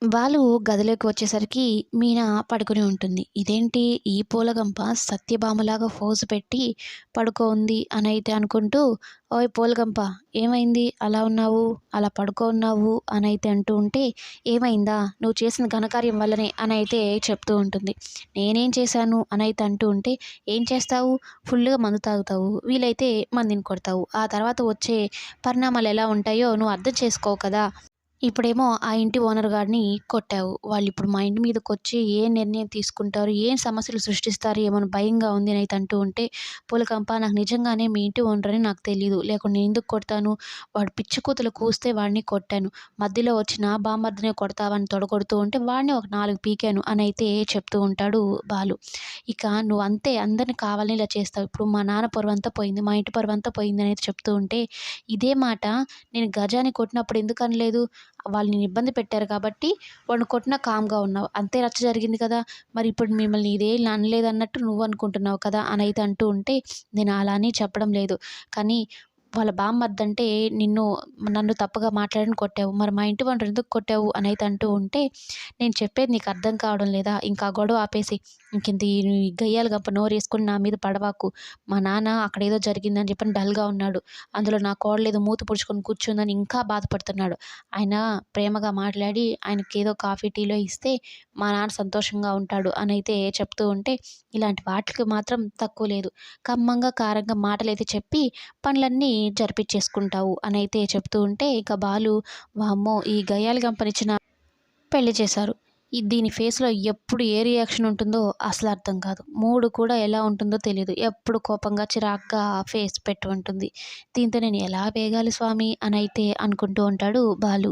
బాలు గదిలోకి వచ్చేసరికి మీనా పడుకుని ఉంటుంది. ఇదేంటి ఈ పూలగంప సత్యభామలాగా ఫోజు పెట్టి పడుకో ఉంది అనైతే అనుకుంటూ, "ఓయ్ పూలగంప ఏమైంది అలా ఉన్నావు? అలా పడుకో ఉన్నావు" అనైతే అంటూ ఉంటే, "ఏమైందా? నువ్వు చేసిన ఘనకార్యం వల్లనే" అనైతే చెప్తూ ఉంటుంది. "నేనేం చేశాను" అనైతే అంటూ ఉంటే, "ఏం చేస్తావు? ఫుల్లుగా మందు తాగుతావు. వీలైతే మందిని కొడతావు. ఆ తర్వాత వచ్చే పరిణామాలు ఎలా ఉంటాయో నువ్వు అర్థం చేసుకోవు కదా!" ఇప్పుడేమో ఆ ఇంటి ఓనర్ గాడిని కొట్టావు. వాళ్ళిప్పుడు మా ఇంటి మీదకొచ్చి ఏ నిర్ణయం తీసుకుంటారు, ఏం సమస్యలు సృష్టిస్తారు ఏమోని భయంగా ఉంది అనైతే అంటూ ఉంటే, "పూలకంప నాకు నిజంగానే మీ ఇంటి ఓనర్ అని నాకు తెలీదు. లేకుంటే నేనెందుకు కొడతాను? వాడు పిచ్చి కూతలు కూస్తే వాడిని కొట్టాను. మధ్యలో వచ్చి నా బామర్దినే కొడతావా అని తొడగొడుతూ ఉంటే వాడిని ఒక 4 పీకాను" అనైతే చెప్తూ ఉంటాడు బాలు. "ఇక నువ్వంతే అందరిని కావాలని ఇలా చేస్తావు. ఇప్పుడు మా నాన్న పరువంతా పోయింది. మా ఇంటి పరువంతా పోయింది" అనైతే చెప్తూ ఉంటే, "ఇదే మాట నేను గజాన్ని కొట్టినప్పుడు ఎందుకనలేదు? వాళ్ళు నిన్ను ఇబ్బంది పెట్టారు కాబట్టి వాడిని కొట్టినా కామ్‌గా ఉన్నావు. అంతే రచ్చ జరిగింది కదా! మరి ఇప్పుడు మిమ్మల్ని ఇదేం అనలేదన్నట్టు నువ్వు అనుకుంటున్నావు కదా!" అనైతే అంటూ ఉంటే, "నేను అలా అని చెప్పడం లేదు. కానీ వాళ్ళ బామ్మర్దంటే నన్ను తప్పుగా మాట్లాడని కొట్టావు. మరి మా ఇంటి ఓనర్‌ని ఎందుకు కొట్టావు?" అనైతే అంటూ ఉంటే, "నేను చెప్పేది నీకు అర్థం కావడం లేదా? ఇంకా ఆ గొడవ ఆపేసేయి. ఇంకింత ఈ గయ్యాళి గంప నోరేసుకొని నా మీద పడబాకు. మా నాన్న అక్కడేదో జరిగిందని చెప్పని డల్‌గా ఉన్నాడు. అందులో నా కోడలేదో మూతి ముడుచుకొని కూర్చుందని ఇంకా బాధపడుతున్నాడు. ఆయన ప్రేమగా మాట్లాడి ఆయనకేదో కాఫీ, టీలో ఇస్తే మా నాన్న సంతోషంగా ఉంటాడు" అనైతే చెప్తూ ఉంటే, "ఇలాంటి వాటికి మాత్రం తక్కువ లేదు. కమ్మంగా, కారంగా మాటలైతే చెప్పి పనులన్నీ జరిపిచ్చేసుకుంటావు" అనైతే చెప్తూ ఉంటే, ఇక బాలు వామ్మో! ఈ గయ్యాళి గంపనిచ్చిన పెళ్లి చేశారు. దీని ఫేస్‌లో ఎప్పుడు ఏ రియాక్షన్ ఉంటుందో అసలు అర్థం కాదు. మూడ్ కూడా ఎలా ఉంటుందో తెలీదు. ఎప్పుడు కోపంగా, చిరాగ్గా ఫేస్ పెట్టి ఉంటుంది. దీంతో నేను ఎలా వేగాలి స్వామి అనైతే అనుకుంటూ ఉంటాడు బాలు.